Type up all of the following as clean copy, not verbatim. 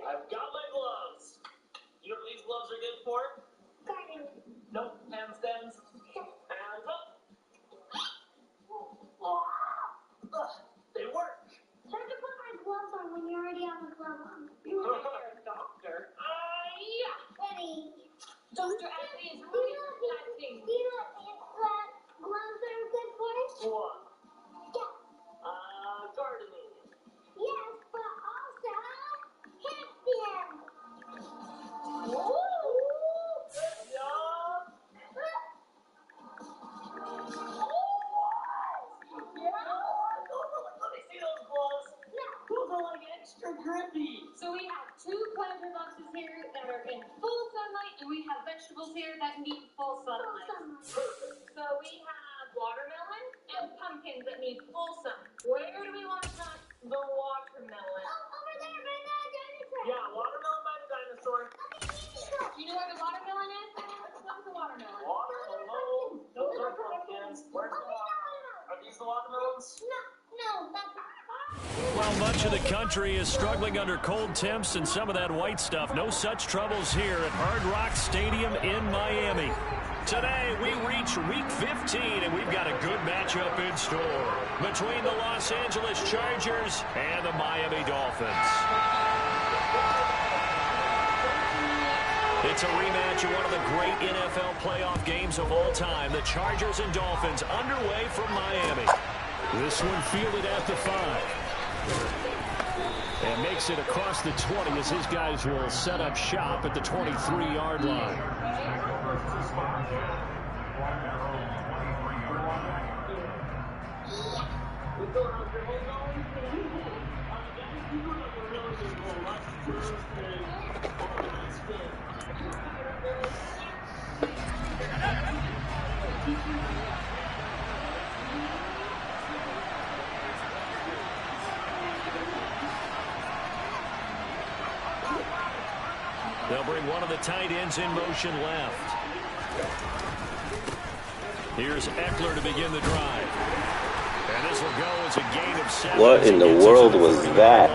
I've got my gloves. You know what these gloves are good for? Gardening. Nope. Handstands. Hands up. They work. Hard to put my gloves on when you're already on the glove on. You think you're a doctor? Yeah. Ready. Dr. Ashley is really exciting. Do you know what gloves are good for? What? Yeah. Gardening. Yes, but also handstands. Woo! Good job. Let me see those gloves. Those are like extra grippy. So we have two planter boxes here that are in full sunlight, and we have vegetables here that need full sunlight. Perfect. So we have watermelon and pumpkins that need full sun. Where do we want to plant the watermelon? Over there by the dinosaur. Yeah, watermelon by the dinosaur. Do you know where the watermelon is? What's the watermelon? Watermelon. Those are pumpkins. Where's the watermelon? Are these the watermelons? No, that's Well, much of the country is struggling under cold temps and some of that white stuff. No such troubles here at Hard Rock Stadium in Miami. Today, we reach Week 15, and we've got a good matchup in store between the Los Angeles Chargers and the Miami Dolphins. It's a rematch of one of the great NFL playoff games of all time. The Chargers and Dolphins underway from Miami. This one fielded at the 5. And makes it across the 20 as his guys will set up shop at the 23-yard line. They'll bring one of the tight ends in motion left. Here's Eckler to begin the drive. And this will go as a gain of 7. What in the world was that?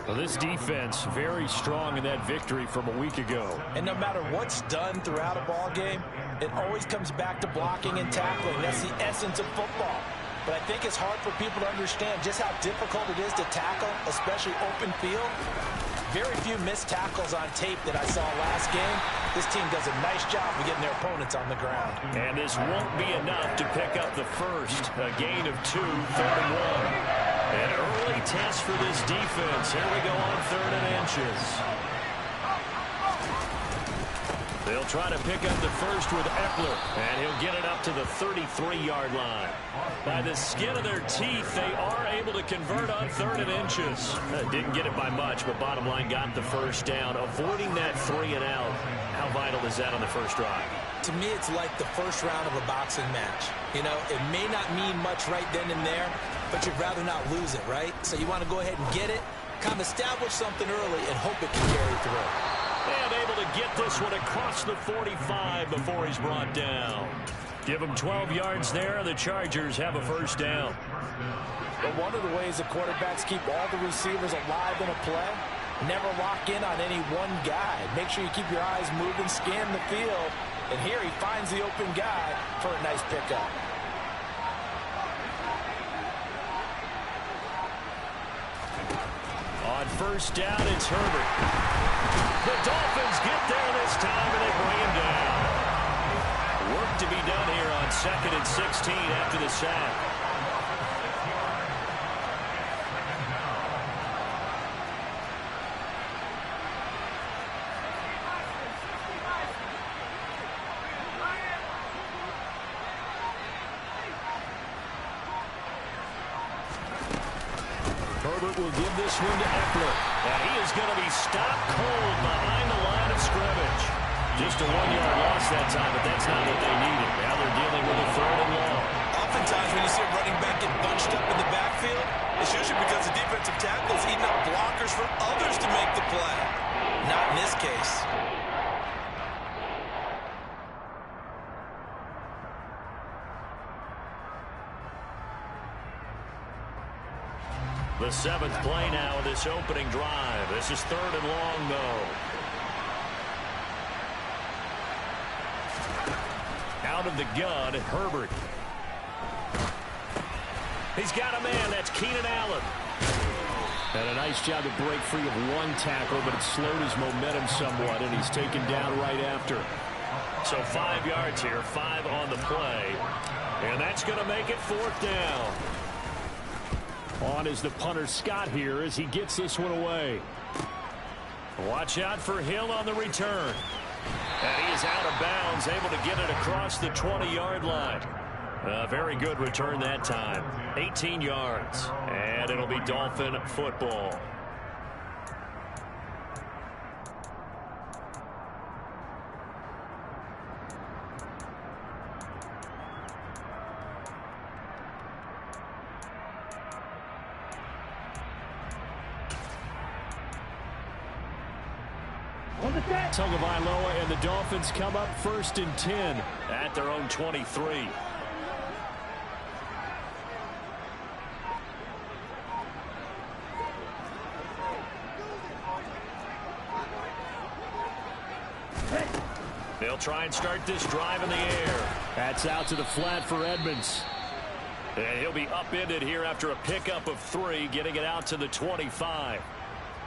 Well, this defense very strong in that victory from a week ago. And no matter what's done throughout a ball game, it always comes back to blocking and tackling. That's the essence of football. But I think it's hard for people to understand just how difficult it is to tackle, especially open field. Very few missed tackles on tape that I saw last game. This team does a nice job of getting their opponents on the ground. And this won't be enough to pick up the first. A gain of 2, 3rd and 1. An early test for this defense. Here we go on 3rd and inches. They'll try to pick up the first with Eckler, and he'll get it up to the 33-yard line. By the skin of their teeth, they are able to convert on 3rd and inches. Didn't get it by much, but bottom line got the first down, avoiding that 3 and out. How vital is that on the first drive? To me, it's like the first round of a boxing match. You know, it may not mean much right then and there, but you'd rather not lose it, right? So you want to go ahead and get it, kind of establish something early, and hope it can carry through. And able to get this one across the 45 before he's brought down. Give him 12 yards there. The Chargers have a first down. But one of the ways the quarterbacks keep all the receivers alive in a play, never lock in on any one guy. Make sure you keep your eyes moving, scan the field. And here he finds the open guy for a nice pickup. On first down, it's Herbert. The Dolphins get there this time, and they bring him down. Work to be done here on 2nd and 16 after the sack. Herbert will give this one to Eckler. And he is going to be stopped cold behind the line of scrimmage. Just a 1-yard loss that time, but that's not what they needed. Now they're dealing with a 3rd and long. Oftentimes when you see a running back get bunched up in the backfield, it's usually because the defensive tackle is eating up blockers for others to make the play. Not in this case. The 7th play now of this opening drive. This is 3rd and long, though. Out of the gun, Herbert. He's got a man. That's Keenan Allen. And a nice job to break free of one tackle, but it slowed his momentum somewhat, and he's taken down right after. So 5 yards here, 5 on the play. And that's going to make it 4th down. On is the punter Scott here as he gets this one away. Watch out for Hill on the return. And he is out of bounds, able to get it across the 20-yard line. A very good return that time. 18 yards. And it'll be Dolphin football. Tagovailoa and the Dolphins come up 1st and 10 at their own 23. They'll try and start this drive in the air. That's out to the flat for Edmonds. And he'll be upended here after a pickup of 3, getting it out to the 25.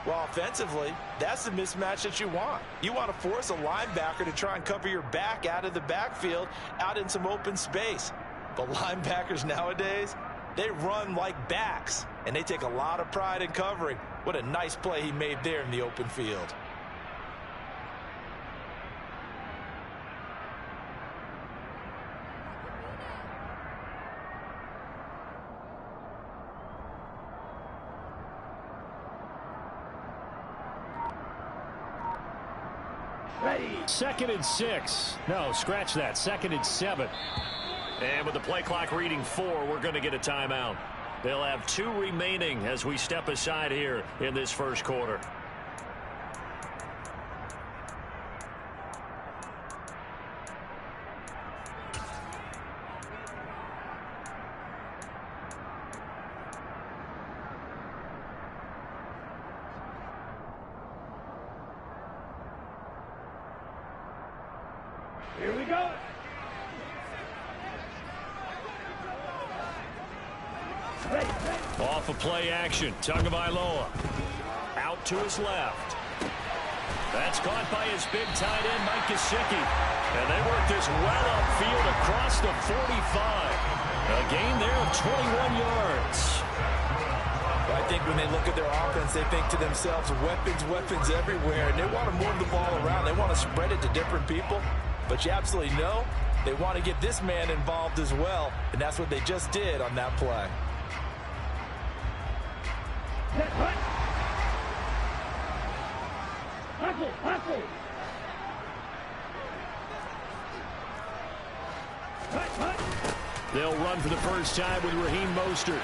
Well, offensively, that's the mismatch that you want. You want to force a linebacker to try and cover your back out of the backfield, out in some open space. But linebackers nowadays, they run like backs, and they take a lot of pride in covering. What a nice play he made there in the open field. Ready. 2nd and 6. No, scratch that. 2nd and 7. And with the play clock reading 4, we're going to get a timeout. They'll have 2 remaining as we step aside here in this first quarter. Here we go. Off of play action. Tagovailoa out to his left. That's caught by his big tight end, Mike Gesicki. And they work this well upfield across the 45. A gain there of 21 yards. I think when they look at their offense, they think to themselves, weapons, weapons everywhere. And they want to move the ball around. They want to spread it to different people. But you absolutely know they want to get this man involved as well. And that's what they just did on that play. They'll run for the first time with Raheem Mostert.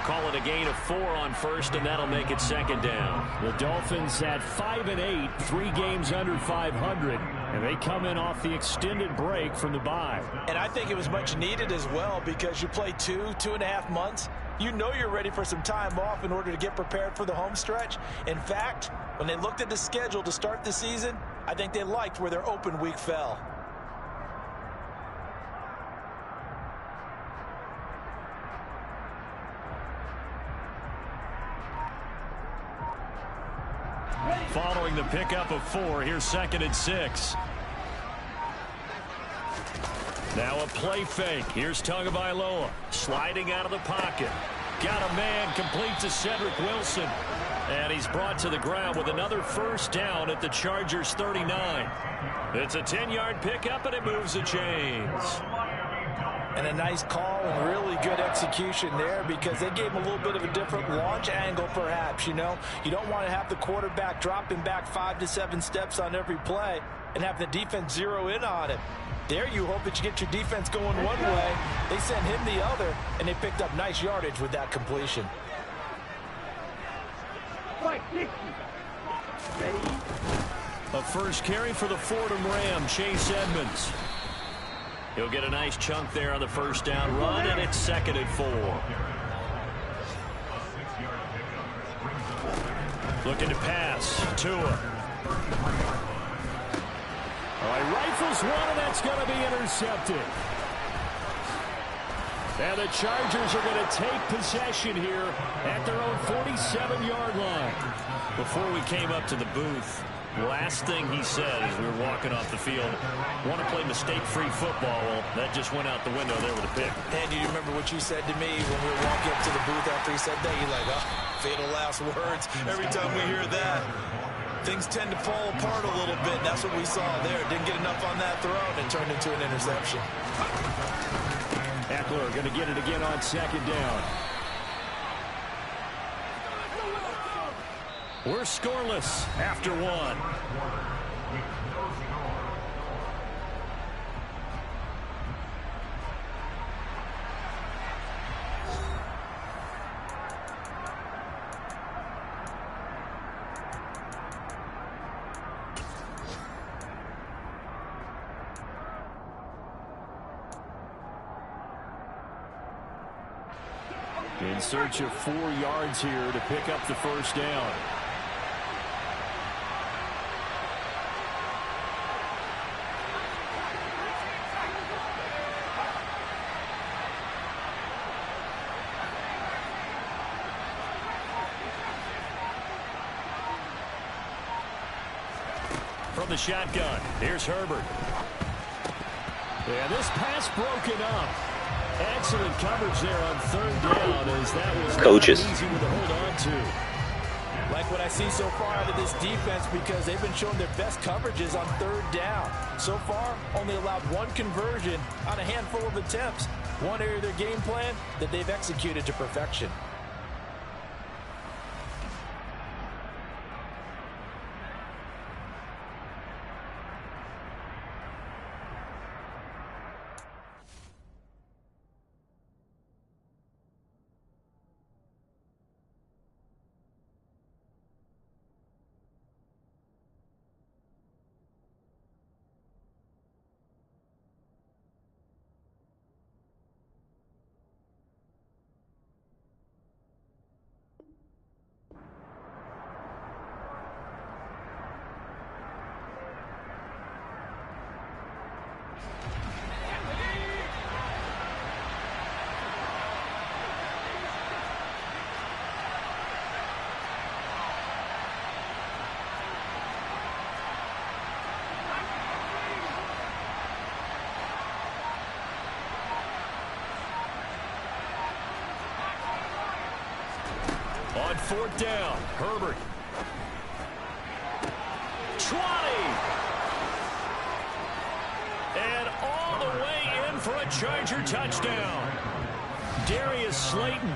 Call it a gain of 4 on first, and that'll make it 2nd down. The Dolphins at 5-8, 3 games under 500, and they come in off the extended break from the bye. And I think it was much needed as well because you play 2.5 months. You know you're ready for some time off in order to get prepared for the home stretch. In fact, when they looked at the schedule to start the season, I think they liked where their open week fell. Following the pickup of 4, here's 2nd and 6. Now a play fake. Here's Tagovailoa sliding out of the pocket. Got a man, complete to Cedric Wilson. And he's brought to the ground with another first down at the Chargers 39. It's a 10-yard pickup, and it moves the chains. And a nice call and really good execution there because they gave him a little bit of a different launch angle perhaps, you know. You don't want to have the quarterback dropping back 5 to 7 steps on every play and have the defense zero in on him. There you hope that you get your defense going one way. They sent him the other, and they picked up nice yardage with that completion. A first carry for the Fordham Ram, Chase Edmonds. He'll get a nice chunk there on the first down run, and it's 2nd and 4. Looking to pass. Tua. All right, rifles one, and that's going to be intercepted. And the Chargers are going to take possession here at their own 47-yard line. Before we came up to the booth, last thing he said as we were walking off the field, want to play mistake-free football. Well, that just went out the window there with a pick. And do you remember what you said to me when we were walking up to the booth after he said that? You're like, oh, fatal last words. Every time we hear that, things tend to fall apart a little bit. And that's what we saw there. Didn't get enough on that throw and turned into an interception. Eckler going to get it again on 2nd down. We're scoreless after 1. In search of 4 yards here to pick up the first down. From the shotgun, here's Herbert. And this pass broken up. Excellent coverage there on 3rd down as that was Coaches. easy to hold on to. Like what I see so far out of this defense, because they've been showing their best coverages on 3rd down. So far, only allowed 1 conversion on a handful of attempts. One area of their game plan that they've executed to perfection. On 4th down, Herbert. 20. And all the way in for a Charger touchdown. Darius Slayton,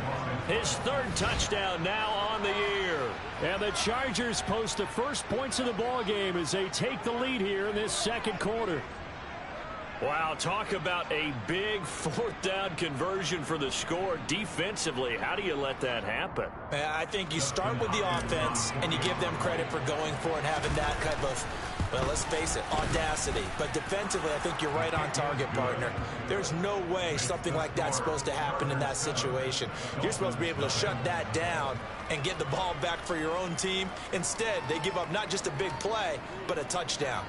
his 3rd touchdown now on the year. And the Chargers post the first points of the ball game as they take the lead here in this 2nd quarter. Wow, talk about a big 4th down conversion for the score. Defensively, how do you let that happen? I think you start with the offense and you give them credit for going for it, having that kind of, well, let's face it, audacity. But defensively, I think you're right on target, partner. There's no way something like that's supposed to happen in that situation. You're supposed to be able to shut that down and get the ball back for your own team. Instead, they give up not just a big play, but a touchdown.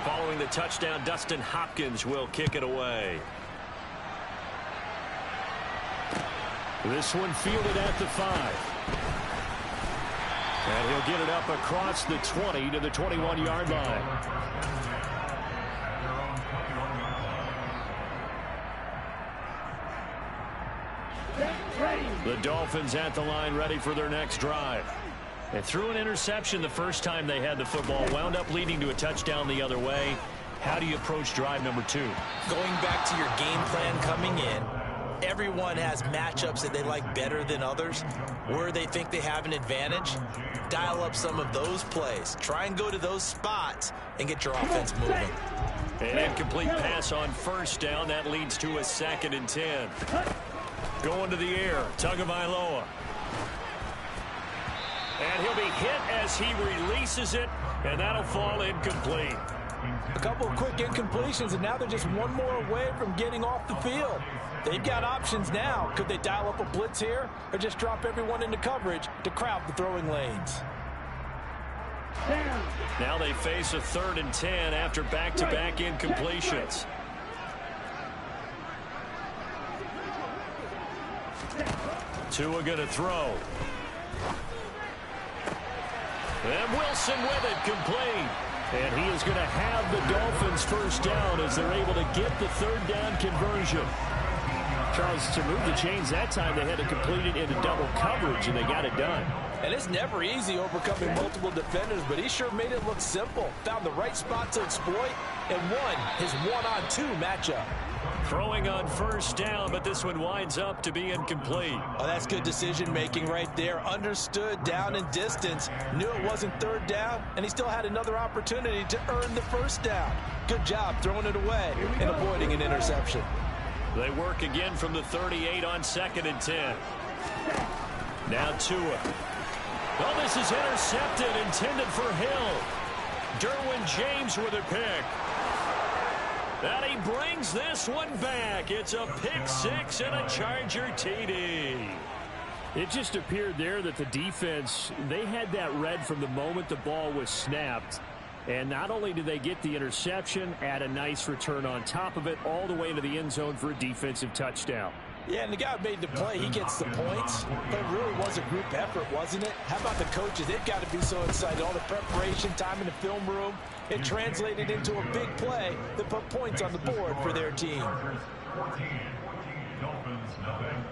Following the touchdown, Dustin Hopkins will kick it away. This one fielded at the 5. And he'll get it up across the 20 to the 21-yard line. The Dolphins at the line, ready for their next drive. They threw an interception the first time they had the football, wound up leading to a touchdown the other way. How do you approach drive number 2? Going back to your game plan coming in, everyone has matchups that they like better than others. Where they think they have an advantage, dial up some of those plays. Try and go to those spots and get your offense moving. An incomplete pass on first down. That leads to a 2nd and 10. Going to the air. Tagovailoa. And he'll be hit as he releases it, and that'll fall incomplete. A couple of quick incompletions, and now they're just one more away from getting off the field. They've got options now. Could they dial up a blitz here or just drop everyone into coverage to crowd the throwing lanes? Now they face a 3rd and 10 after back-to-back incompletions. Tua going to throw. And Wilson with it, complete. And he is going to have the Dolphins first down as they're able to get the 3rd down conversion. Charles, to move the chains that time, they had to complete it into double coverage, and they got it done. And it's never easy overcoming multiple defenders, but he sure made it look simple. Found the right spot to exploit and won his 1-on-2 matchup. Throwing on first down, but this one winds up to be incomplete. Oh, that's good decision-making right there. Understood down and distance. Knew it wasn't 3rd down, and he still had another opportunity to earn the first down. Good job throwing it away and avoiding an interception. They work again from the 38 on 2nd and 10. Now Tua. Oh, this is intercepted, intended for Hill. Derwin James with a pick. And he brings this one back. It's a pick 6 and a Charger TD. It just appeared there that the defense, they had that read from the moment the ball was snapped. And not only did they get the interception, add a nice return on top of it, all the way into the end zone for a defensive touchdown. Yeah, and the guy who made the play, he gets the points. But it really was a group effort, wasn't it? How about the coaches? They've got to be so excited. All the preparation, time in the film room. It translated into a big play that put points on the board for their team. Dolphins, nothing.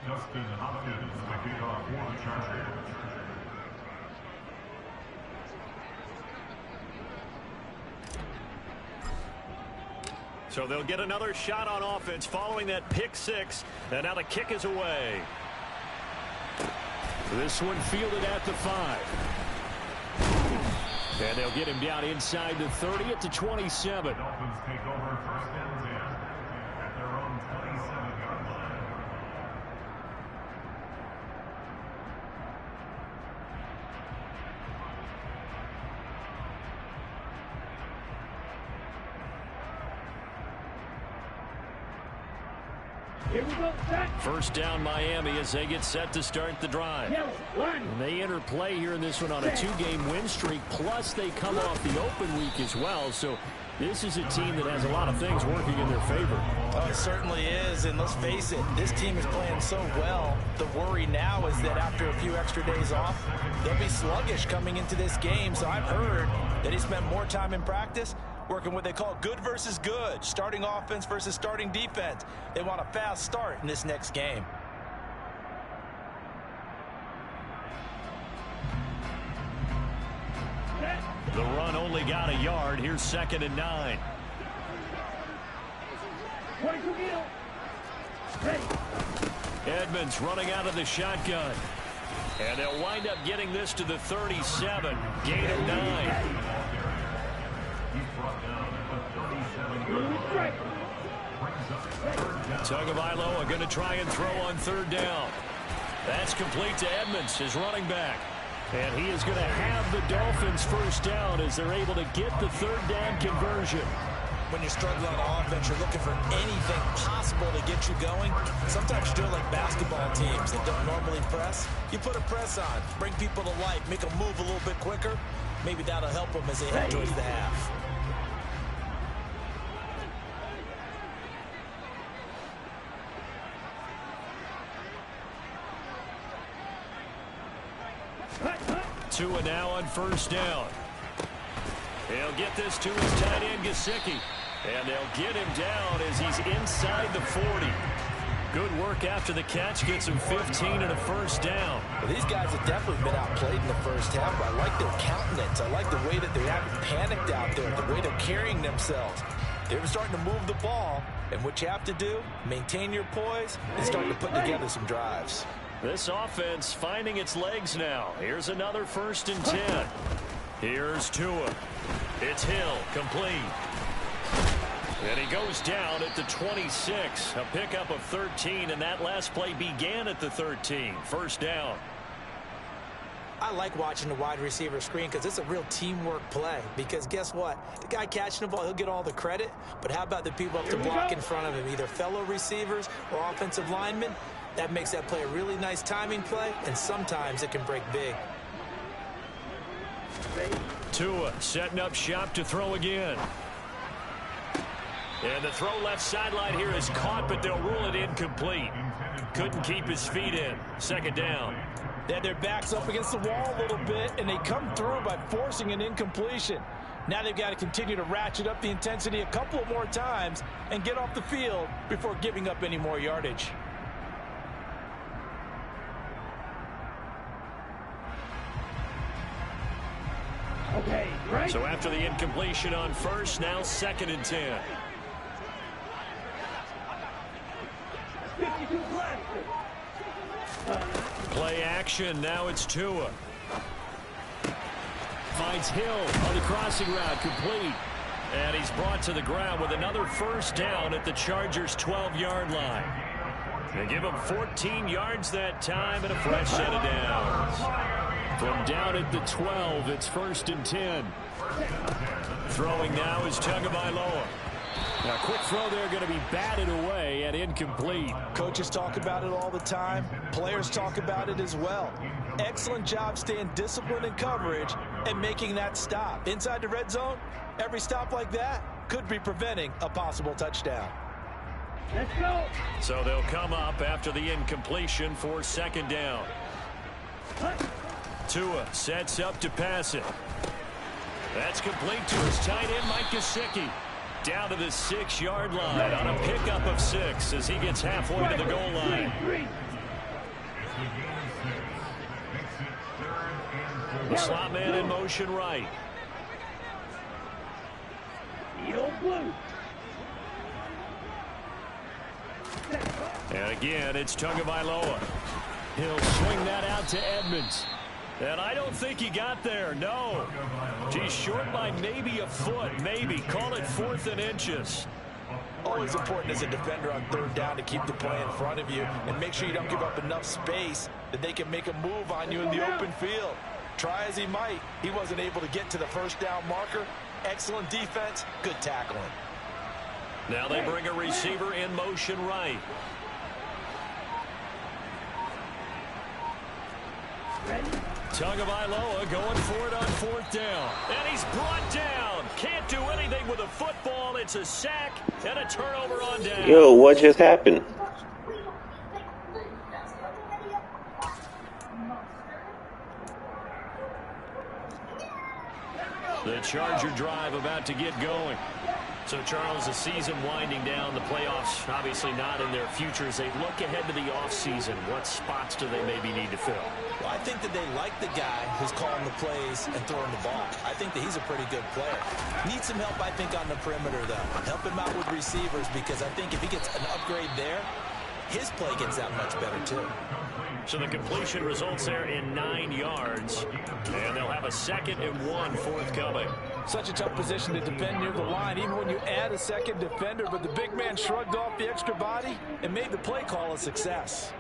Justin Hopkins, the kickoff for the Chargers. So they'll get another shot on offense following that pick 6. And now the kick is away. This one fielded at the 5. And they'll get him down inside the 30 at the 27. Dolphins take over 1st and 10 at their own 27-yard line. First down Miami as they get set to start the drive. And they enter play here in this one on a 2-game win streak, plus they come off the open week as well. So this is a team that has a lot of things working in their favor. Oh, it certainly is, and let's face it, this team is playing so well. The worry now is that after a few extra days off, they'll be sluggish coming into this game. So I've heard that he spent more time in practice working what they call good versus good, starting offense versus starting defense. They want a fast start in this next game. The run only got a yard. Here's 2nd and 9. Edmonds running out of the shotgun. And they'll wind up getting this to the 37. Gain of 9. Tagovailoa going to try and throw on 3rd down. That's complete to Edmonds, his running back. And he is going to have the Dolphins first down as they're able to get the 3rd down conversion. When you're struggling on offense, you're looking for anything possible to get you going. Sometimes you're doing like basketball teams that don't normally press. You put a press on, bring people to life, make them move a little bit quicker. Maybe that'll help them as they head towards the half. Tua now on first down. He'll get this to his tight end, Gesicki. And they'll get him down as he's inside the 40. Good work after the catch. Gets him 15 and a first down. Well, these guys have definitely been outplayed in the first half, but I like their countenance. I like the way that they haven't panicked out there, the way they're carrying themselves. They're starting to move the ball, and what you have to do, maintain your poise, and start to put together some drives. This offense finding its legs now. Here's another 1st and 10. Here's Tua. It's Hill, complete. And he goes down at the 26. A pickup of 13, and that last play began at the 13. First down. I like watching the wide receiver screen because it's a real teamwork play. Because guess what? The guy catching the ball, he'll get all the credit. But how about the people up to block in front of him, either fellow receivers or offensive linemen? That makes that play a really nice timing play, and sometimes it can break big. Tua setting up shop to throw again. And the throw left sideline here is caught, but they'll rule it incomplete. Couldn't keep his feet in. Second down. They had their backs up against the wall a little bit, and they come through by forcing an incompletion. Now they've got to continue to ratchet up the intensity a couple of more times and get off the field before giving up any more yardage. Okay, right. So after the incompletion on first, now 2nd and 10. 52 plastic. Play action. Now it's Tua. Finds Hill on the crossing route, complete. And he's brought to the ground with another first down at the Chargers' 12-yard line. They give him 14 yards that time and a fresh set of downs. From down at the 12, it's 1st and 10. Throwing now is Tagovailoa. Now, quick throw there, going to be batted away and incomplete. Coaches talk about it all the time. Players talk about it as well. Excellent job staying disciplined in coverage and making that stop. Inside the red zone, every stop like that could be preventing a possible touchdown. Let's go. So they'll come up after the incompletion for 2nd down. Tua sets up to pass it. That's complete to his tight end, Mike Gesicki. Down to the 6-yard line on a pickup of 6 as he gets halfway to the goal line. The slot man in motion right. And again, it's Tagovailoa. He'll swing that out to Edmonds. And I don't think he got there, no. He's short by maybe a foot, maybe. Call it 4th and inches. Always important as a defender on 3rd down to keep the play in front of you and make sure you don't give up enough space that they can make a move on you in the open field. Try as he might, he wasn't able to get to the first down marker. Excellent defense, good tackling. Now they bring a receiver in motion right. Tagovailoa going for it on 4th down. And he's brought down. Can't do anything with a football. It's a sack and a turnover on down. Yo, what just happened? The Charger drive about to get going. So, Charles, the season winding down, the playoffs obviously not in their futures. They look ahead to the offseason. What spots do they maybe need to fill? Well, I think that they like the guy who's calling the plays and throwing the ball. I think that he's a pretty good player. Needs some help, I think, on the perimeter, though. Help him out with receivers because I think if he gets an upgrade there, his play gets that much better, too. So the completion results there in 9 yards. And they'll have a 2nd and 1 forthcoming. Such a tough position to defend near the line, even when you add a second defender. But the big man shrugged off the extra body and made the play call a success.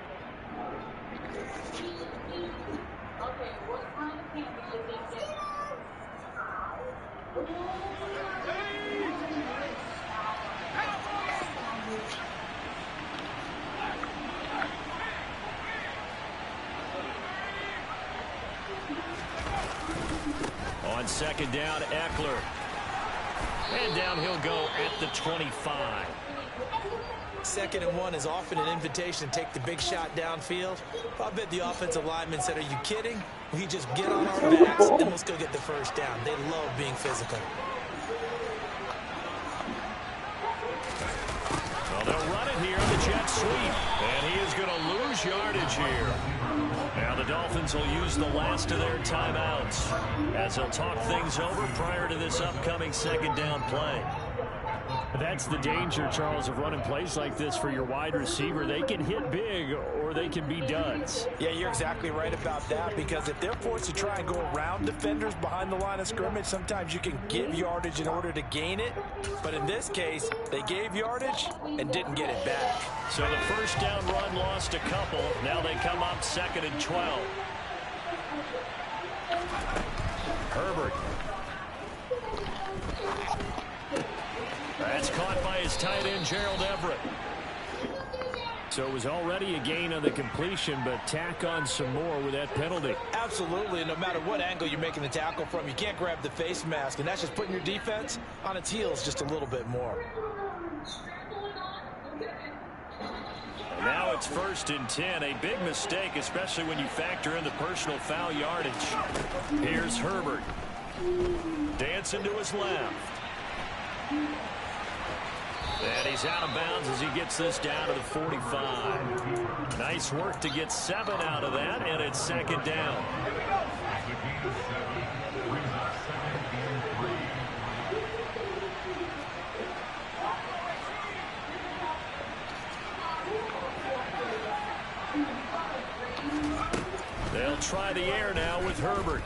On 2nd down, Eckler. And down he'll go at the 25. 2nd and 1 is often an invitation to take the big shot downfield. I bet the offensive lineman said, are you kidding? We just get on our backs and let's go get the first down. They love being physical. Well, they'll run it here. The jet sweep. And he is going to lose yardage here. Now the Dolphins will use the last of their timeouts as they'll talk things over prior to this upcoming second down play. That's the danger, Charles, of running plays like this for your wide receiver. They can hit big or they can be duds. Yeah, you're exactly right about that, because if they're forced to try and go around defenders behind the line of scrimmage, sometimes you can give yardage in order to gain it. But in this case, they gave yardage and didn't get it back. So the first down run lost a couple. Now they come up 2nd and 12. Herbert. That's caught by his tight end, Gerald Everett. So it was already a gain on the completion, but tack on some more with that penalty. Absolutely, and no matter what angle you're making the tackle from, you can't grab the face mask, and that's just putting your defense on its heels just a little bit more. And now it's 1st and 10. A big mistake, especially when you factor in the personal foul yardage. Here's Herbert. Dancing to his left. And he's out of bounds as he gets this down to the 45. Nice work to get 7 out of that, and it's 2nd down. They'll try the air now with Herbert.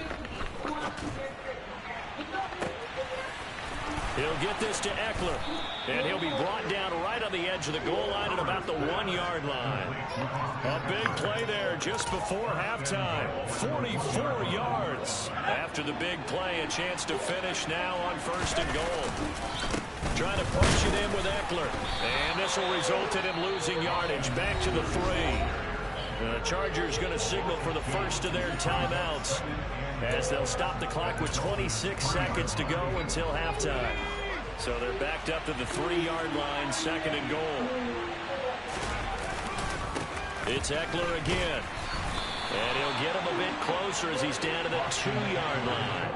He'll get this to Eckler, and he'll be brought down right on the edge of the goal line at about the 1-yard line. A big play there just before halftime. 44 yards. After the big play, a chance to finish now on 1st and goal. Trying to punch it in with Eckler, and this will result in him losing yardage. Back to the 3. The Chargers going to signal for the first of their timeouts as they'll stop the clock with 26 seconds to go until halftime. So they're backed up to the 3-yard line, 2nd and goal. It's Eckler again. And he'll get him a bit closer as he's down to the 2-yard line.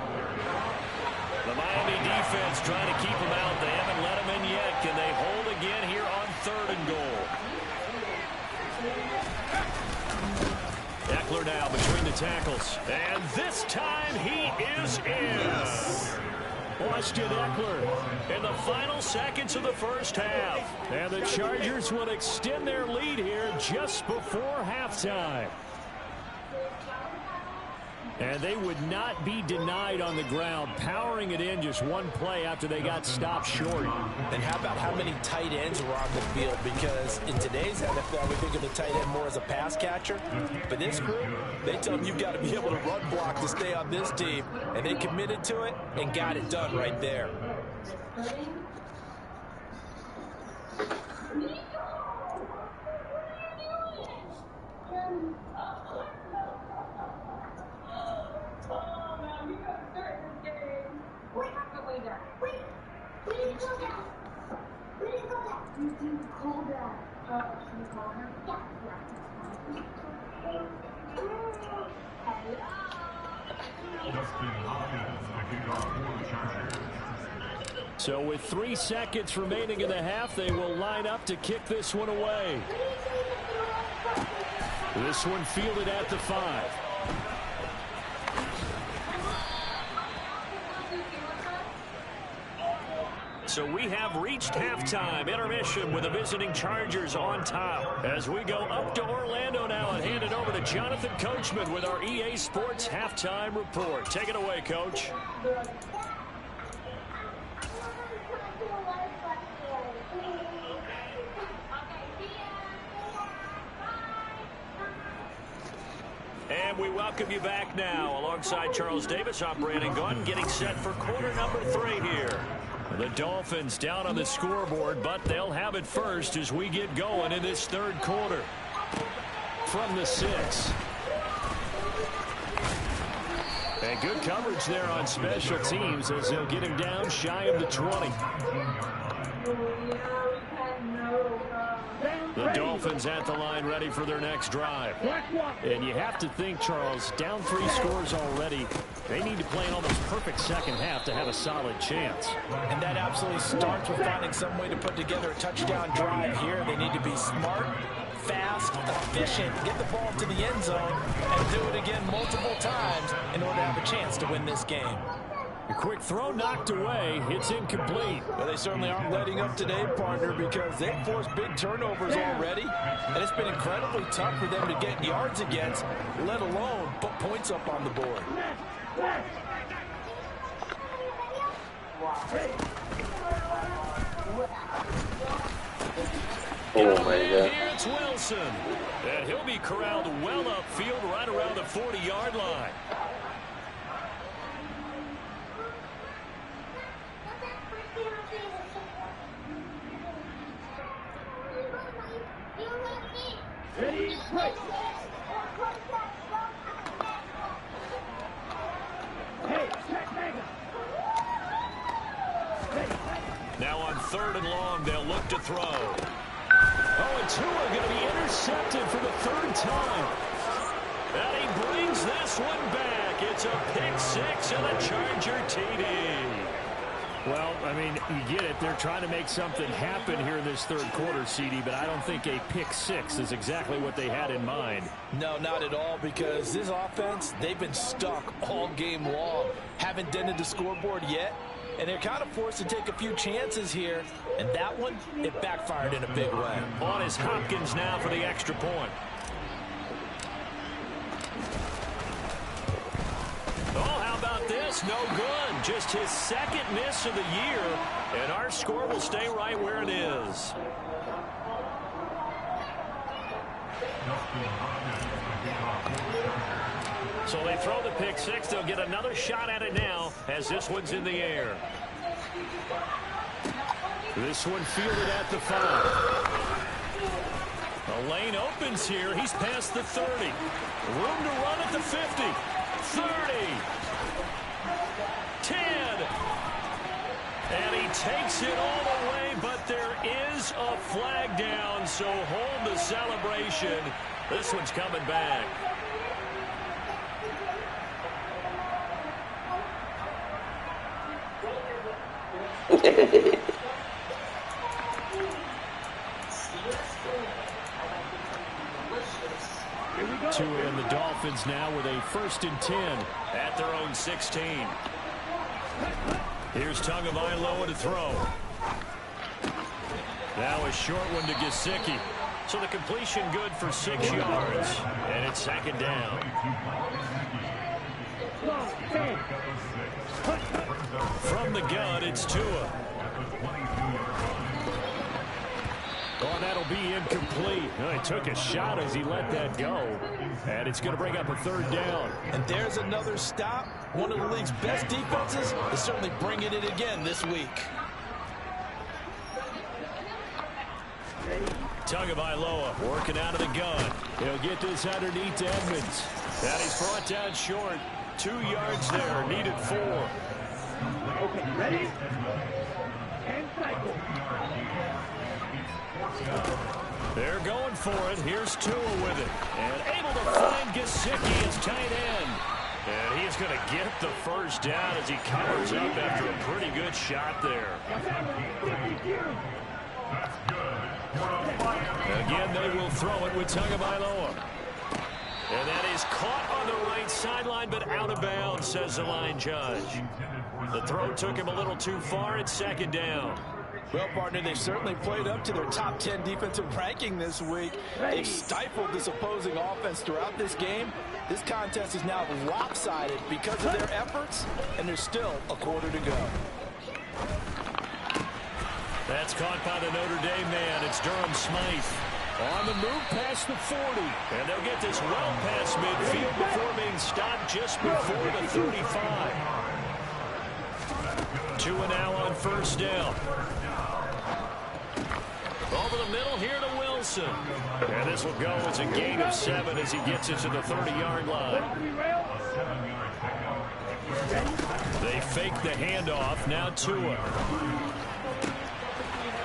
The Miami defense trying to keep him out. They haven't let him in yet. Can they hold again here on 3rd and goal? Eckler now between the tackles. And this time he is in. Austin Eckler in the final seconds of the first half. And the Chargers will extend their lead here just before halftime. And they would not be denied on the ground, powering it in just one play after they got stopped short. And how about how many tight ends were on the field? Because in today's NFL, we think of the tight end more as a pass catcher. But this group, they tell them you've got to be able to run block to stay on this team. And they committed to it and got it done right there. So with 3 seconds remaining in the half, they will line up to kick this one away. This one fielded at the 5. So we have reached halftime. Intermission with the visiting Chargers on top. As we go up to Orlando now and hand it over to Jonathan Coachman with our EA Sports Halftime Report. Take it away, Coach. And we welcome you back now. Alongside Charles Davis, I'm Brandon Gunn, getting set for quarter number 3 here. The Dolphins down on the scoreboard, but they'll have it first as we get going in this 3rd quarter. From the 6. And good coverage there on special teams as they'll get him down shy of the 20. The Dolphins at the line ready for their next drive. And you have to think, Charles, down 3 scores already. They need to play an almost perfect second half to have a solid chance. And that absolutely starts with finding some way to put together a touchdown drive here. They need to be smart, fast, efficient, get the ball to the end zone, and do it again multiple times in order to have a chance to win this game. A quick throw knocked away. It's incomplete. Well, they certainly aren't letting up today, partner, because they've forced big turnovers already, and it's been incredibly tough for them to get yards against, let alone put points up on the board. Oh my God. Here it's Wilson. And he'll be corralled well upfield right around the 40-yard line. Ready, right. Now on 3rd and long, they'll look to throw. Oh, and Tua going to be intercepted for the 3rd time. And he brings this one back. It's a pick 6 and a Charger TD. Well, I mean, you get it. They're trying to make something happen here in this 3rd quarter, CD, but I don't think a pick 6 is exactly what they had in mind. No, not at all, because this offense, they've been stuck all game long. Haven't dented the scoreboard yet, and they're kind of forced to take a few chances here, and that one, it backfired in a big way. On is Hopkins now for the extra point. Oh, how about this? No good. Just his 2nd miss of the year, and our score will stay right where it is. So they throw the pick 6. They'll get another shot at it now as this one's in the air. This one fielded at the 5. The lane opens here. He's past the 30. Room to run at the 50. 30. 10. And he takes it all the way, but there is a flag down, so hold the celebration. This one's coming back. Tua and the Dolphins now with a 1st and 10 at their own 16. Here's Tagovailoa to throw. Now a short one to Gesicki. So the completion good for 6 yards. And it's 2nd down. From the gun, it's Tua. Oh, that'll be incomplete. He took a shot as he let that go. And it's going to bring up a 3rd down. And there's another stop. One of the league's best defenses is certainly bringing it again this week. Tagovailoa working out of the gun. He'll get this underneath to Edmonds. And he's brought down short. 2 yards there, needed 4. Okay, ready? And cycle. They're going for it. Here's Tua with it. And able to find Gesicki as tight end. And he's going to get the 1st down as he covers up after a pretty good shot there. Again, they will throw it with Tagovailoa. And that is caught on the right sideline, but out of bounds, says the line judge. The throw took him a little too far. It's 2nd down. Well, partner, they've certainly played up to their top 10 defensive ranking this week. They've stifled this opposing offense throughout this game. This contest is now lopsided because of their efforts, and there's still a quarter to go. That's caught by the Notre Dame man. It's Durham Smythe. On the move past the 40. And they'll get this well past midfield before being stopped just before the 35. Tua now on 1st down. Over the middle here to Wilson. And this will go as a gain of 7 as he gets it to the 30-yard line. They fake the handoff. Now Tua.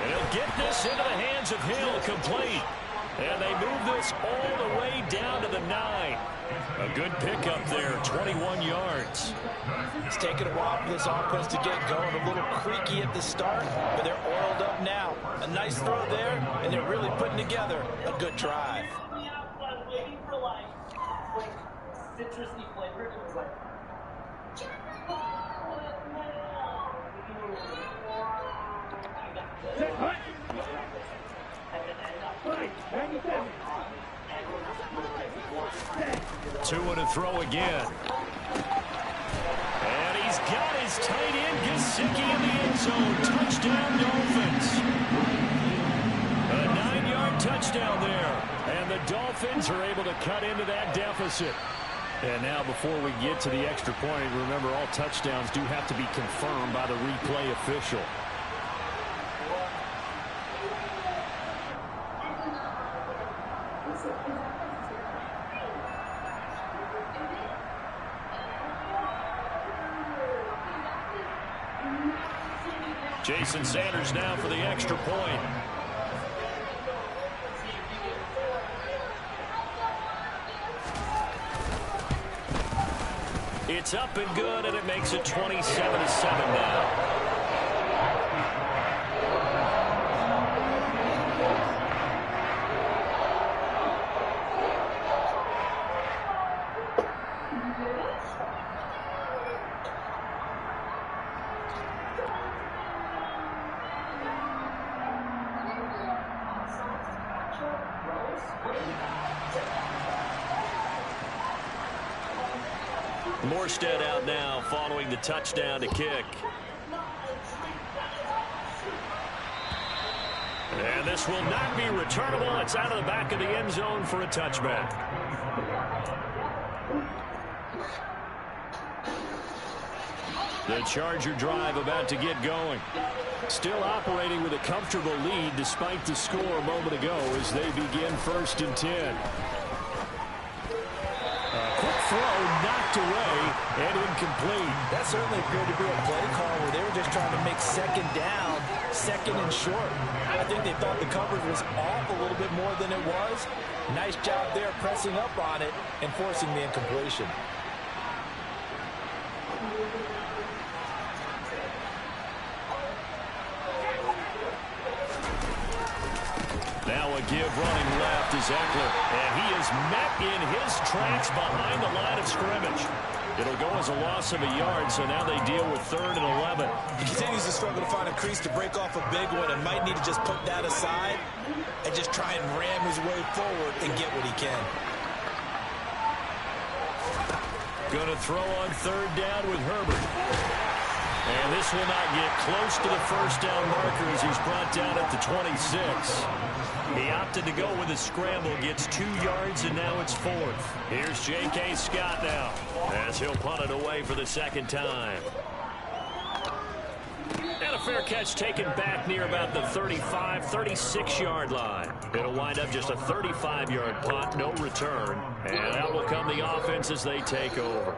And he'll get this Pass into the hands of Hill, complete. And they move this all the way down to the 9. A good pickup there, 21 yards. It's taken a while for this offense to get going. A little creaky at the start, but they're oiled up now. A nice throw there, and they're really putting together a good drive. Waiting for like citrusy flavor. It was like. Two and a throw again. And he's got his tight end, Gesicki, in the end zone. Touchdown, Dolphins. A 9-yard touchdown there. And the Dolphins are able to cut into that deficit. And now before we get to the extra point, remember all touchdowns do have to be confirmed by the replay official. Jason Sanders now for the extra point. It's up and good, and it makes it 27-7 now. Morstead out now following the touchdown to kick. And this will not be returnable. It's out of the back of the end zone for a touchback. The Charger drive about to get going. Still operating with a comfortable lead despite the score a moment ago as they begin 1st and 10. Throw knocked away and incomplete. That certainly appeared to be a play call where they were just trying to make second down, second and short. I think they thought the coverage was off a little bit more than it was. Nice job there pressing up on it and forcing the incompletion. Now a give running left is Eckler, and he is met in his tracks behind the line of scrimmage. It'll go as a loss of a yard, so now they deal with 3rd and 11. He continues to struggle to find a crease to break off a big one and might need to just put that aside and just try and ram his way forward and get what he can. Going to throw on 3rd down with Herbert. And this will not get close to the 1st down marker as he's brought down at the 26. He opted to go with a scramble, gets 2 yards, and now it's 4th. Here's J.K. Scott now as he'll punt it away for the 2nd time. And a fair catch taken back near about the 35, 36-yard line. It'll wind up just a 35-yard punt, no return. And out will come the offense as they take over.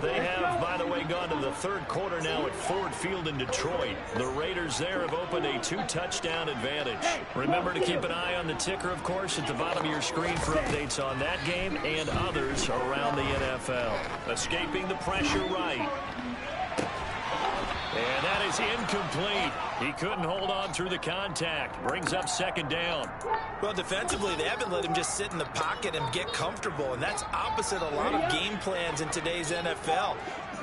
They have, by the way, gone to the 3rd quarter now at Ford Field in Detroit. The Raiders there have opened a 2-touchdown advantage. Remember to keep an eye on the ticker, of course, at the bottom of your screen for updates on that game and others around the NFL. Escaping the pressure right. And that is incomplete. He couldn't hold on through the contact. Brings up 2nd down. Well, defensively, they haven't let him just sit in the pocket and get comfortable, and that's opposite a lot of game plans in today's NFL.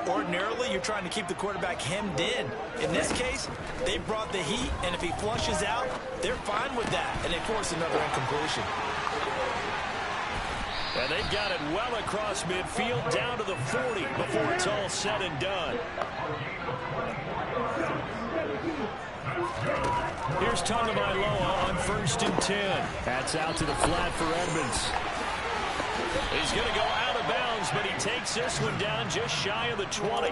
Ordinarily, you're trying to keep the quarterback hemmed in. In this case, they brought the heat, and if he flushes out, they're fine with that, and they force another incompletion. And they've got it well across midfield down to the 40 before it's all said and done. Here's Tagovailoa on 1st and 10. That's out to the flat for Edmonds. He's going to go out of bounds, but he takes this one down just shy of the 20.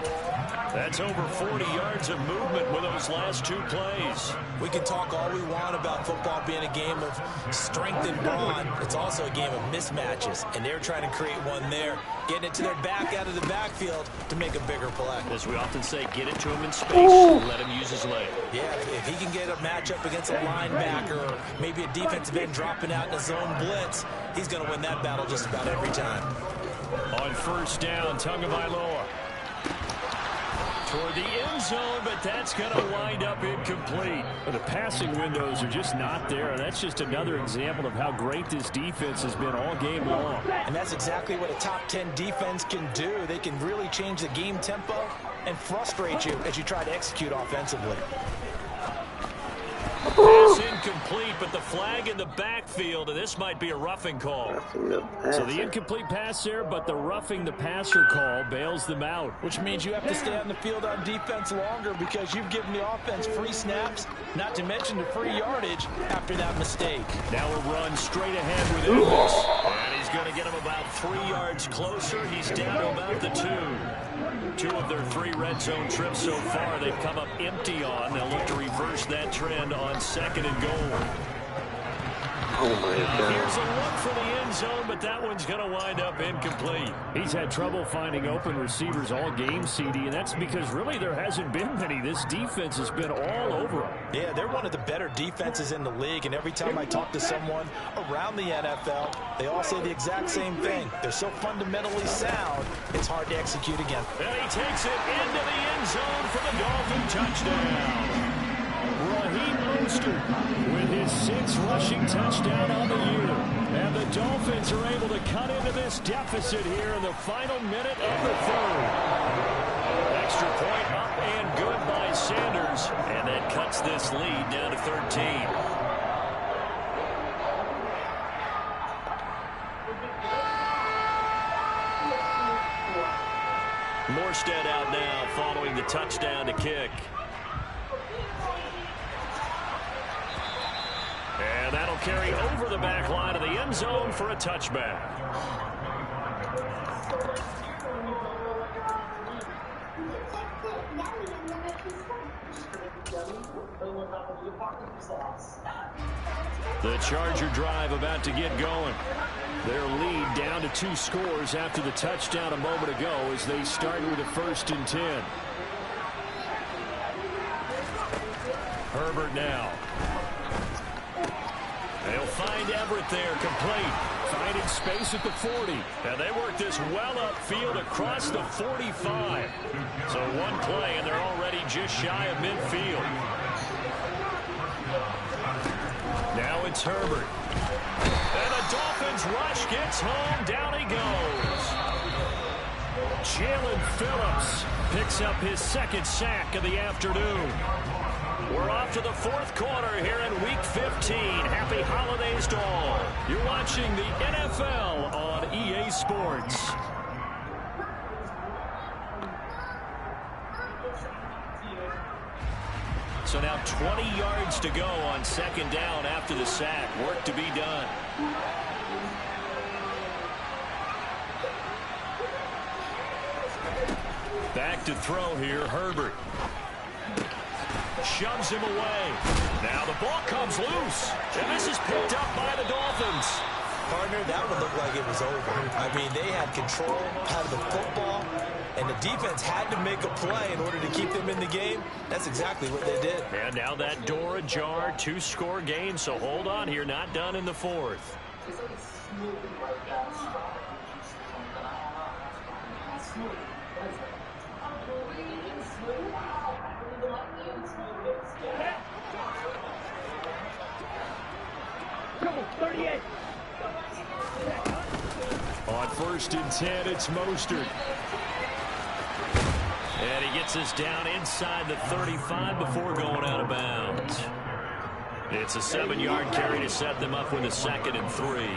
That's over 40 yards of movement with those last 2 plays. We can talk all we want about football being a game of strength and brawn. It's also a game of mismatches, and they're trying to create one there, getting it to their back out of the backfield to make a bigger play. As we often say, get it to him in space and let him use his leg. Yeah, If he can get a matchup against a linebacker, or maybe a defensive end dropping out in a zone blitz, he's going to win that battle just about every time. On first down, Tagovailoa toward the end zone, but that's going to wind up incomplete. The passing windows are just not there. That's just another example of how great this defense has been all game long. And that's exactly what a top 10 defense can do. They can really change the game tempo and frustrate you as you try to execute offensively. Pass incomplete, but the flag in the backfield, and this might be a roughing call. So the incomplete pass there, but the roughing the passer call bails them out. Which means you have to stay on the field on defense longer because you've given the offense free snaps, not to mention the free yardage after that mistake. Now a run straight ahead with Evans. And he's going to get him about 3 yards closer. He's down to about the 2. 2 of their 3 red zone trips so far they've come up empty on. They'll look to reverse that trend on 2nd and goal. Oh my God. Here's a look for the end zone, but that one's going to wind up incomplete. He's had trouble finding open receivers all game, CD, and that's because really there hasn't been many. This defense has been all over him. Yeah, they're one of the better defenses in the league, and every time I talk to someone around the NFL, they all say the exact same thing. They're so fundamentally sound, it's hard to execute again. And he takes it into the end zone for the Dolphin touchdown. Raheem Mostert with his 6th rushing touchdown on the year. And the Dolphins are able to cut into this deficit here in the final minute of the 3rd. Extra point up and good by Sanders. And that cuts this lead down to 13. Morstead out now following the touchdown to kick. And that'll carry over the back line of the end zone for a touchback. The Charger drive about to get going. Their lead down to 2 scores after the touchdown a moment ago as they start with a 1st and 10. Herbert now. They'll find Everett there, complete. Finding space at the 40. And they work this well upfield across the 45. So one play, and they're already just shy of midfield. Now it's Herbert. And the Dolphins rush gets home. Down he goes. Jalen Phillips picks up his 2nd sack of the afternoon. We're off to the 4th quarter here in Week 15. Happy holidays to all. You're watching the NFL on EA Sports. So now 20 yards to go on 2nd down after the sack. Work to be done. Back to throw here, Herbert. Shoves him away. Now the ball comes loose. And this is picked up by the Dolphins. Partner, that one looked like it was over. I mean, they had control of the football, and the defense had to make a play in order to keep them in the game. That's exactly what they did. And now that door ajar, 2-score game, so hold on here, not done in the 4th. On 1st and 10, it's Mostert. And he gets us down inside the 35 before going out of bounds. It's a 7-yard carry to set them up with a 2nd and 3.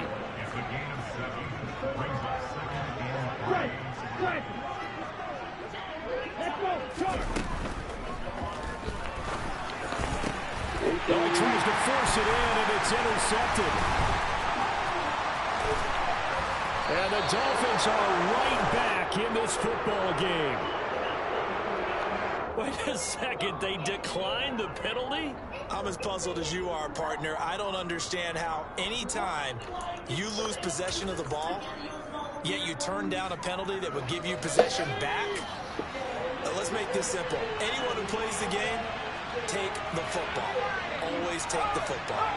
Oh, he tries to force it in, and it's intercepted. And the Dolphins are right back in this football game. Wait a second, they declined the penalty? I'm as puzzled as you are, partner. I don't understand how any time you lose possession of the ball, yet you turn down a penalty that would give you possession back. Let's make this simple. Anyone who plays the game take the football. Always take the football.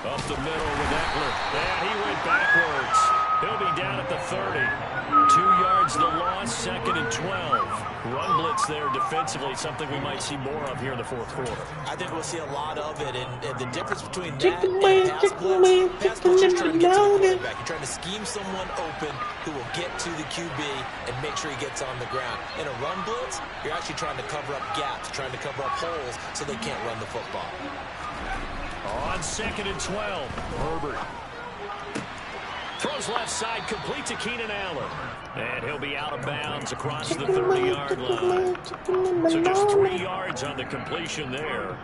Up the middle with Eckler. And he went backwards. He'll be down at the 30. 2 yards the loss, 2nd and 12. Run blitz there defensively, something we might see more of here in the fourth quarter. I think we'll see a lot of it, and the difference between that and pass blitz is trying to get to the quarterback. You're trying to scheme someone open who will get to the QB and make sure he gets on the ground. In a run blitz, you're actually trying to cover up gaps, trying to cover up holes so they can't run the football. On 2nd and 12, Herbert throws left side, complete to Keenan Allen. And he'll be out of bounds across the 30-yard line. So just 3 yards on the completion there.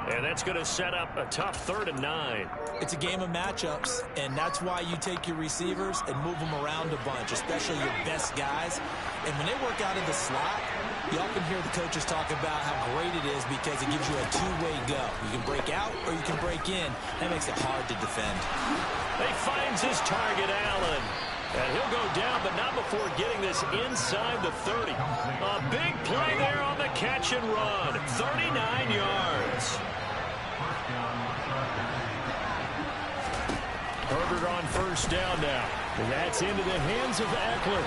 And that's going to set up a tough 3rd and 9. It's a game of matchups, and that's why you take your receivers and move them around a bunch, especially your best guys. And when they work out of the slot, you often hear the coaches talk about how great it is because it gives you a two-way go. You can break out or you can break in. That makes it hard to defend. He finds his target, Allen. And he'll go down, but not before getting this inside the 30. A big play there on the catch and run. 39 yards. Herbert on 1st down now. And that's into the hands of Eckler.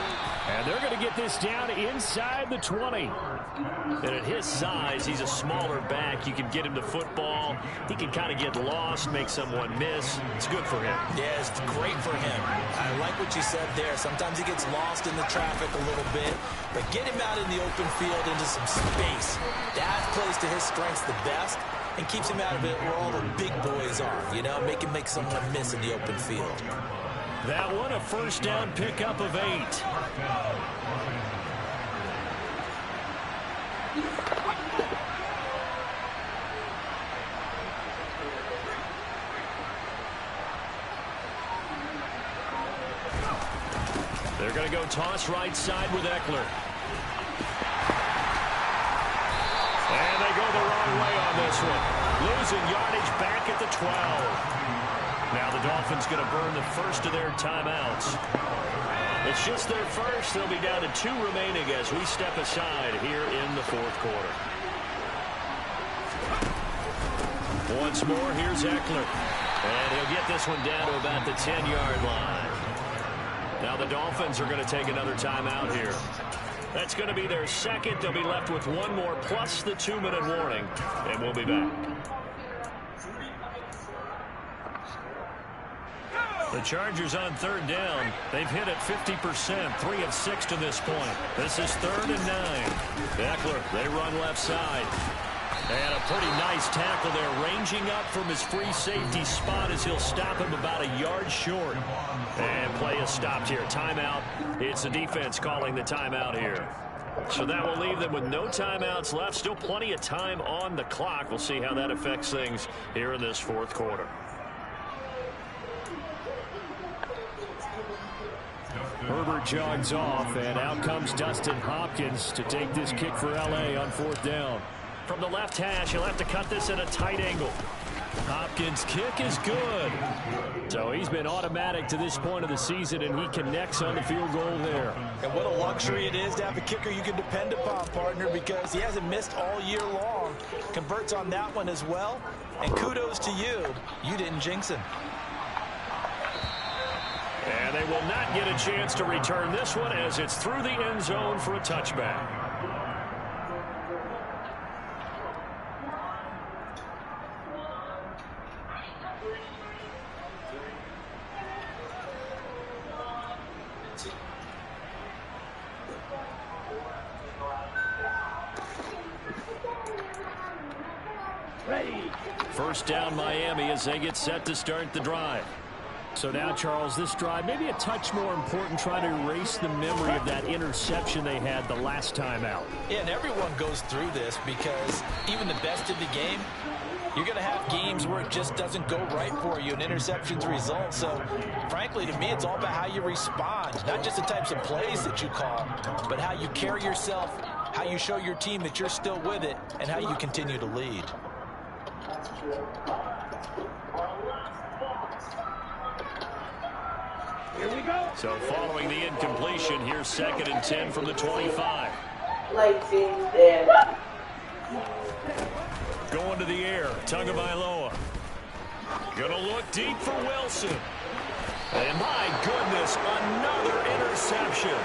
And they're going to get this down inside the 20. And at his size, he's a smaller back. You can get him the football. He can kind of get lost, make someone miss. It's good for him. Yeah, it's great for him. I like what you said there. Sometimes he gets lost in the traffic a little bit. But get him out in the open field into some space. That plays to his strengths the best and keeps him out of it where all the big boys are. You know, make him make someone miss in the open field. That one, a 1st down pickup of 8. They're going to go toss right side with Eckler. And they go the wrong way on this one. Losing yardage back at the 12. Now the Dolphins going to burn the first of their timeouts. It's just their first. They'll be down to 2 remaining as we step aside here in the 4th quarter. Once more, here's Eckler. And he'll get this one down to about the 10-yard line. Now the Dolphins are going to take another timeout here. That's going to be their second. They'll be left with one more plus the 2-minute warning. And we'll be back. The Chargers on 3rd down. They've hit it 50%, 3 of 6 to this point. This is 3rd and 9. Eckler, they run left side. And a pretty nice tackle there, ranging up from his free safety spot as he'll stop him about a yard short. And play is stopped here. Timeout. It's the defense calling the timeout here. So that will leave them with no timeouts left. Still plenty of time on the clock. We'll see how that affects things here in this 4th quarter. Herbert jogs off, and out comes Dustin Hopkins to take this kick for L.A. on 4th down. From the left hash, he'll have to cut this at a tight angle. Hopkins' kick is good. So he's been automatic to this point of the season, and he connects on the field goal there. And what a luxury it is to have a kicker you can depend upon, partner, because he hasn't missed all year long. Converts on that one as well. And kudos to you. You didn't jinx him. And they will not get a chance to return this one as it's through the end zone for a touchback. First down Miami as they get set to start the drive. So now, Charles, this drive maybe a touch more important, trying to erase the memory of that interception they had the last time out. Yeah, and everyone goes through this because even the best of the game, you're going to have games where it just doesn't go right for you, and interceptions result. So, frankly, to me, it's all about how you respond, not just the types of plays that you call, but how you carry yourself, how you show your team that you're still with it, and how you continue to lead. Here we go. So following the incompletion, here's 2nd and 10 from the 25. Lights in there. Going to the air. Tagovailoa. Gonna look deep for Wilson. And my goodness, another interception.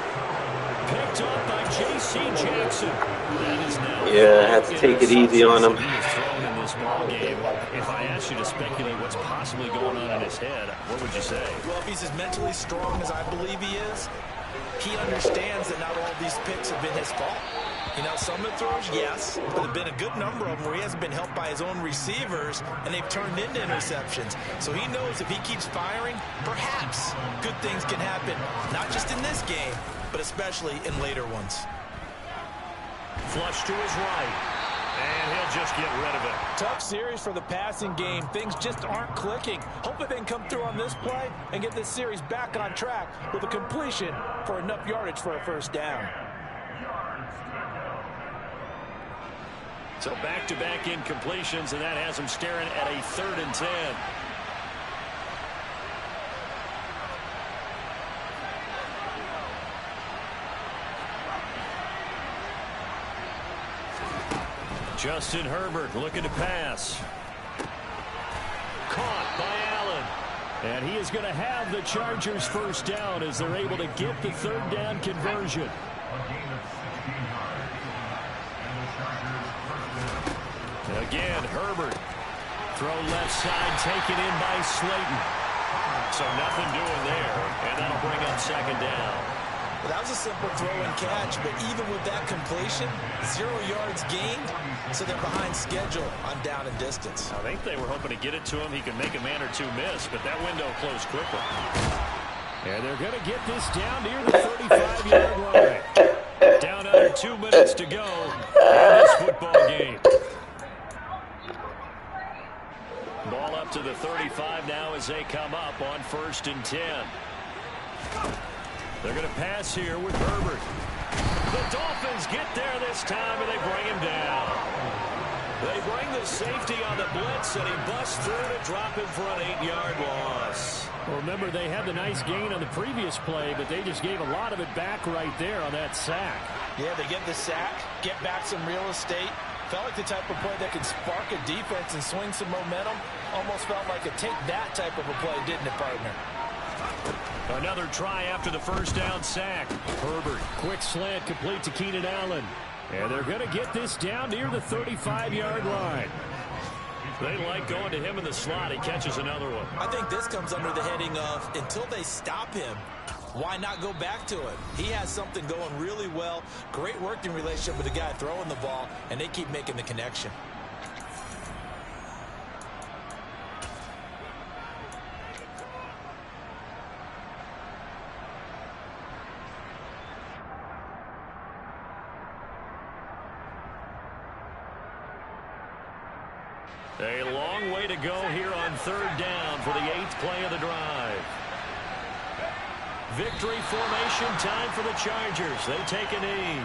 Picked up by J.C. Jackson. That is now Yeah, I had to take it easy on him. he has thrown in this ball game. If I asked you to speculate what's possibly going on in his head, what would you say? Well, if he's as mentally strong as I believe he is, he understands that not all of these picks have been his fault. You know, some of the throws, yes, but there have been a good number of them where he hasn't been helped by his own receivers, and they've turned into interceptions. So he knows if he keeps firing, perhaps good things can happen, not just in this game, but especially in later ones. Flush to his right, and he'll just get rid of it. Tough series for the passing game. Things just aren't clicking. Hopefully they can come through on this play and get this series back on track with a completion for enough yardage for a first down. So back-to-back incompletions, and that has him staring at a 3rd and 10. Justin Herbert looking to pass. Caught by Allen. And he is going to have the Chargers first down as they're able to get the 3rd down conversion. Again, Herbert. Throw left side, taken in by Slayton. So nothing doing there, and that'll bring up 2nd down. Well, that was a simple throw and catch, but even with that completion, 0 yards gained, so they're behind schedule on down and distance. I think they were hoping to get it to him. He could make a man or two miss, but that window closed quickly. And they're going to get this down near the 35-yard line. Down under 2 minutes to go in this football game. Ball up to the 35 now as they come up on 1st and 10. They're going to pass here with Herbert. The Dolphins get there this time, and they bring him down. They bring the safety on the blitz, and he busts through to drop him for an 8-yard loss. Well, remember, they had the nice gain on the previous play, but they just gave a lot of it back right there on that sack. Yeah, they get the sack, get back some real estate. Felt like the type of play that could spark a defense and swing some momentum. Almost felt like a take that type of a play, didn't it, partner? Another try after the 1st down sack. Herbert, quick slant complete to Keenan Allen. And they're going to get this down near the 35-yard line. They like going to him in the slot. He catches another one. I think this comes under the heading of until they stop him, why not go back to it? He has something going really well. Great working relationship with the guy throwing the ball, and they keep making the connection. A long way to go here on 3rd down for the 8th play of the drive. Victory formation time for the Chargers. They take a knee.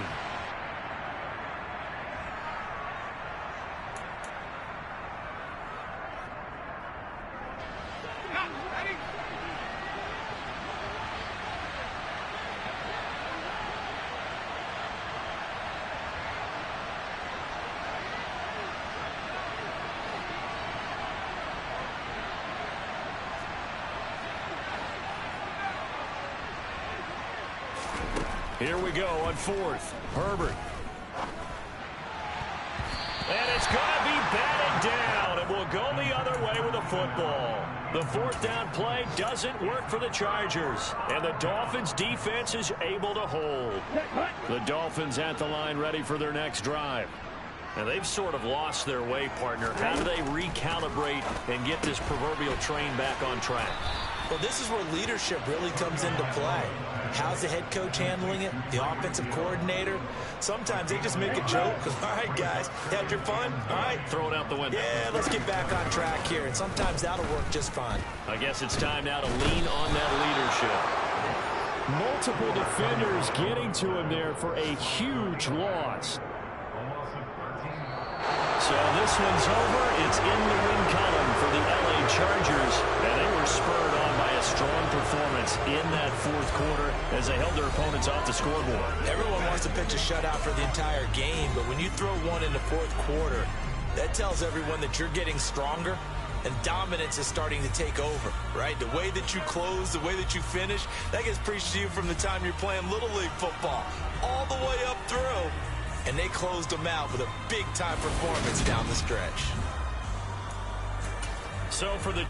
Here we go on 4th. Herbert. And it's going to be batted down, and we'll go the other way with a football. The 4th down play doesn't work for the Chargers, and the Dolphins defense is able to hold. The Dolphins at the line ready for their next drive. And they've sort of lost their way, partner. How do they recalibrate and get this proverbial train back on track? Well, this is where leadership really comes into play. How's the head coach handling it? The offensive coordinator? Sometimes they just make a joke. All right, guys, had your fun? All right. Throw it out the window. Yeah, let's get back on track here. And sometimes that'll work just fine. I guess it's time now to lean on that leadership. Multiple defenders getting to him there for a huge loss. So this one's over. It's in the win column for the LA Chargers, and they were spurred on by a strong performance in that fourth quarter as they held their opponents off the scoreboard. Everyone wants to pitch a shutout for the entire game, but when you throw one in the fourth quarter, that tells everyone that you're getting stronger and dominance is starting to take over, right? The way that you close, the way that you finish, that gets preached to you from the time you're playing Little League football all the way up through. And they closed them out with a big-time performance down the stretch. So for the